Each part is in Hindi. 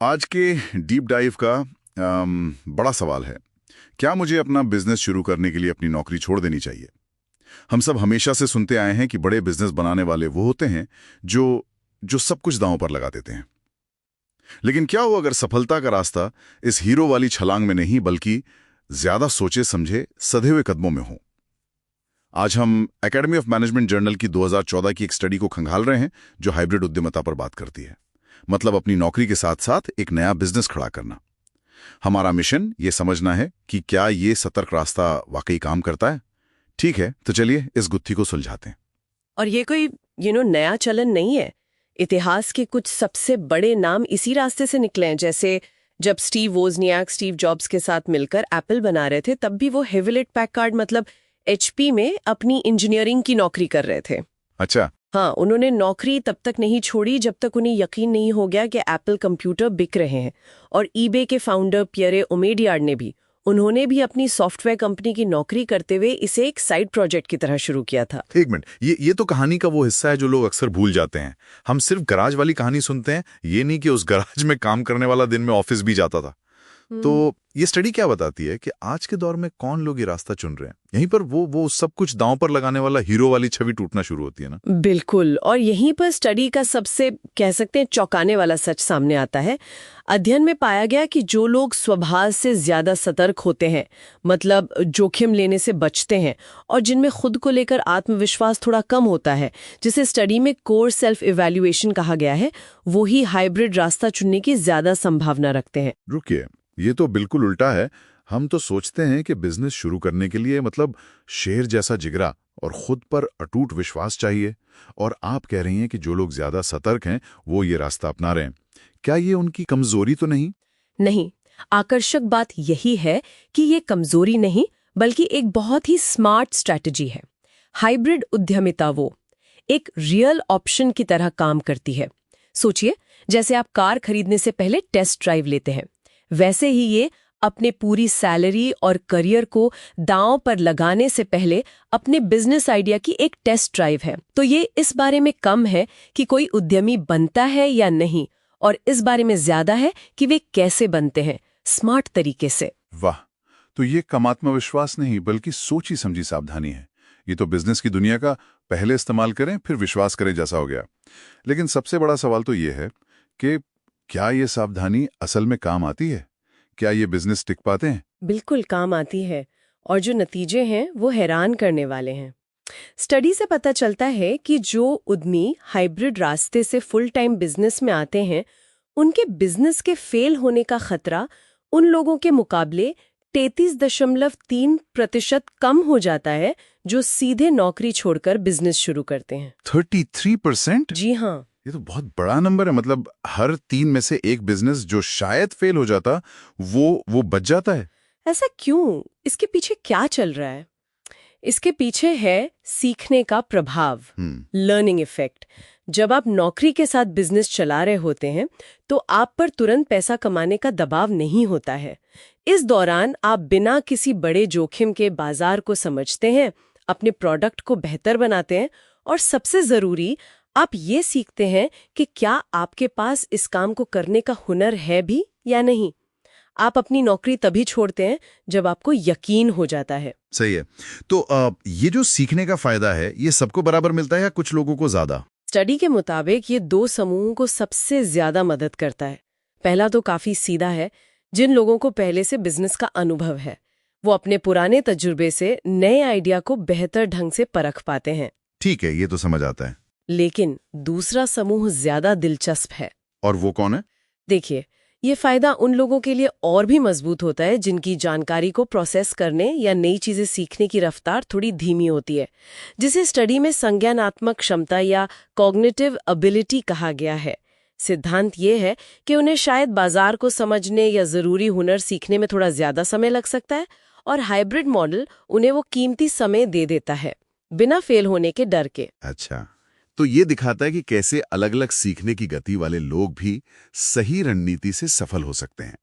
आज के डीप डाइव का बड़ा सवाल है। क्या मुझे अपना बिजनेस शुरू करने के लिए अपनी नौकरी छोड़ देनी चाहिए? हम सब हमेशा से सुनते आए हैं कि बड़े बिजनेस बनाने वाले वो होते हैं जो जो सब कुछ दांव पर लगा देते हैं। लेकिन क्या हो अगर सफलता का रास्ता इस हीरो वाली छलांग में नहीं बल्कि ज्यादा सोचे समझे सधे हुए कदमों में हो? आज हम एकेडमी ऑफ मैनेजमेंट जर्नल की 2014 की एक स्टडी को खंगाल रहे हैं जो हाइब्रिड उद्यमिता पर बात करती है। मतलब अपनी नौकरी के साथ साथ एक नया बिजनेस खड़ा करना। हमारा मिशन ये समझना है कि क्या ये सतर्क रास्ता वाकई काम करता है। ठीक है, तो चलिए इस गुत्थी को सुलझाते हैं। और ये कोई नया चलन नहीं है। इतिहास के कुछ सबसे बड़े नाम इसी रास्ते से निकले हैं। जैसे जब स्टीव वोजनियाक स्टीव जॉब्स के साथ मिलकर एप्पल बना रहे थे, तब भी वो हेवलेट पैककार्ड मतलब एचपी में अपनी इंजीनियरिंग की नौकरी कर रहे थे। अच्छा। हाँ, उन्होंने नौकरी तब तक नहीं छोड़ी जब तक उन्हें यकीन नहीं हो गया कि एप्पल कंप्यूटर बिक रहे हैं। और ईबे के फाउंडर पियरे ओमेडियार्ड ने भी उन्होंने भी अपनी सॉफ्टवेयर कंपनी की नौकरी करते हुए इसे एक साइड प्रोजेक्ट की तरह शुरू किया था। एक मिनट, ये तो कहानी का वो हिस्सा है जो लोग अक्सर भूल जाते हैं। हम सिर्फ गराज वाली कहानी सुनते हैं, ये नहीं कि उस गराज में काम करने वाला दिन में ऑफिस भी जाता था। तो ये स्टडी क्या बताती है कि आज के दौर में कौन लोग ये रास्ता चुन रहे हैं? यहीं पर वो सब कुछ दांव पर लगाने वाला हीरो वाली छवि टूटना शुरू होती है ना। बिल्कुल, और यहीं पर स्टडी का सबसे कह सकते हैं चौंकाने वाला सच सामने आता है। अध्ययन में पाया गया कि जो लोग स्वभाव से ज्यादा सतर्क होते हैं, मतलब जोखिम लेने से बचते हैं, और जिनमें खुद को लेकर आत्मविश्वास थोड़ा कम होता है, जिसे स्टडी में कोर सेल्फ इवैल्यूएशन कहा गया है, वो ही हाइब्रिड रास्ता चुनने की ज्यादा संभावना रखते हैं। रुकिए, ये तो बिल्कुल उल्टा है। हम तो सोचते हैं कि बिजनेस शुरू करने के लिए मतलब शेर जैसा जिगरा और खुद पर अटूट विश्वास चाहिए। और आप कह रही हैं कि जो लोग ज्यादा सतर्क हैं वो ये रास्ता अपना रहे हैं। क्या ये उनकी कमजोरी तो नहीं? नहीं, आकर्षक बात यही है कि ये कमजोरी नहीं बल्कि एक बहुत ही स्मार्ट स्ट्रैटेजी है। हाइब्रिड उद्यमिता वो एक रियल ऑप्शन की तरह काम करती है। सोचिए, जैसे आप कार खरीदने से पहले टेस्ट ड्राइव लेते हैं, वैसे ही ये अपने पूरी सैलरी और करियर को दांव पर लगाने से पहले अपने बिजनेस आइडिया की एक टेस्ट ड्राइव है। तो ये इस बारे में कम है कि कोई उद्यमी बनता है या नहीं, और इस बारे में ज्यादा है कि वे कैसे बनते हैं, स्मार्ट तरीके से। वाह, तो ये कम आत्मविश्वास नहीं बल्कि सोची समझी सावधानी है। ये तो बिजनेस की दुनिया का पहले इस्तेमाल करें फिर विश्वास करें जैसा हो गया। लेकिन सबसे बड़ा सवाल तो ये है कि क्या ये सावधानी असल में काम आती है? क्या ये बिजनेस टिक पाते हैं? बिल्कुल काम आती है, और जो नतीजे हैं वो हैरान करने वाले हैं। स्टडी से पता चलता है कि जो उद्यमी हाइब्रिड रास्ते से फुल टाइम बिजनेस में आते हैं, उनके बिजनेस के फेल होने का खतरा उन लोगों के मुकाबले 33.3% कम हो जाता है जो सीधे नौकरी छोड़कर बिजनेस शुरू करते हैं। 33%? जी हाँ। ये तो बहुत बड़ा नंबर है। मतलब हर 3 में से एक बिजनेस जो शायद फेल हो जाता वो बच जाता है। ऐसा क्यों? इसके पीछे क्या चल रहा है? इसके पीछे है सीखने का प्रभाव, लर्निंग इफेक्ट। जब आप नौकरी के साथ बिजनेस चला रहे होते हैं तो आप पर तुरंत पैसा कमाने का दबाव नहीं होता है। इस दौरान आप बिना किसी बड़े जोखिम के बाजार को समझते हैं, अपने प्रोडक्ट को बेहतर बनाते हैं, और सबसे जरूरी, आप ये सीखते हैं कि क्या आपके पास इस काम को करने का हुनर है भी या नहीं। आप अपनी नौकरी तभी छोड़ते हैं जब आपको यकीन हो जाता है। सही है। तो ये जो सीखने का फायदा है ये सबको बराबर मिलता है या कुछ लोगों को ज्यादा? स्टडी के मुताबिक ये 2 समूहों को सबसे ज्यादा मदद करता है। पहला तो काफी सीधा है, जिन लोगों को पहले से बिजनेस का अनुभव है, वो अपने पुराने तजुर्बे से नए आइडिया को बेहतर ढंग से परख पाते हैं। ठीक है, ये तो समझ आता है। लेकिन दूसरा समूह ज्यादा दिलचस्प है। और वो कौन है? देखिए, ये फायदा उन लोगों के लिए और भी मजबूत होता है जिनकी जानकारी को प्रोसेस करने या नई चीजें सीखने की रफ्तार थोड़ी धीमी होती है, जिसे स्टडी में संज्ञानात्मक क्षमता या कॉग्निटिव एबिलिटी कहा गया है। सिद्धांत ये है कि उन्हें शायद बाजार को समझने या जरूरी हुनर सीखने में थोड़ा ज्यादा समय लग सकता है, और हाइब्रिड मॉडल उन्हें वो कीमती समय दे देता है बिना फेल होने के डर के। अच्छा, तो ये दिखाता है कि कैसे अलग-अलग सीखने की गति वाले लोग भी सही रणनीति से सफल हो सकते हैं।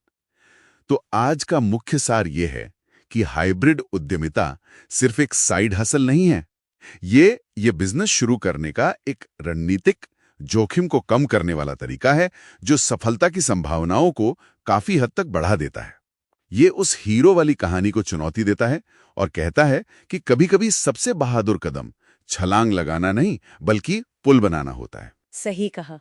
तो आज का मुख्य सार ये है कि हाइब्रिड उद्यमिता सिर्फ एक साइड हसल नहीं है। ये बिजनेस शुरू करने का एक रणनीतिक, जोखिम को कम करने वाला तरीका है जो सफलता की संभावनाओं को काफी हद तक बढ़ा देता है। ये उस हीरो वाली कहानी को चुनौती देता है और कहता है कि कभी-कभी सबसे बहादुर कदम छलांग लगाना नहीं बल्कि पुल बनाना होता है। सही कहा।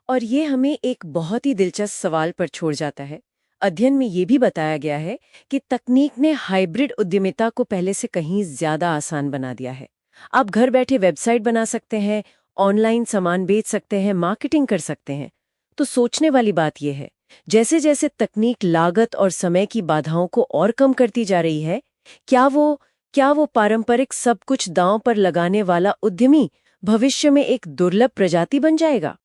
और ये हमें एक बहुत ही दिलचस्प सवाल पर छोड़ जाता है। अध्ययन में ये भी बताया गया है कि तकनीक ने हाइब्रिड उद्यमिता को पहले से कहीं ज्यादा आसान बना दिया है। आप घर बैठे वेबसाइट बना सकते हैं, ऑनलाइन सामान बेच सकते हैं, मार्केटिंग कर सकते हैं। तो सोचने वाली बात यह है, जैसे जैसे तकनीक लागत और समय की बाधाओं को और कम करती जा रही है, क्या वो पारंपरिक सब कुछ दांव पर लगाने वाला उद्यमी भविष्य में एक दुर्लभ प्रजाति बन जाएगा?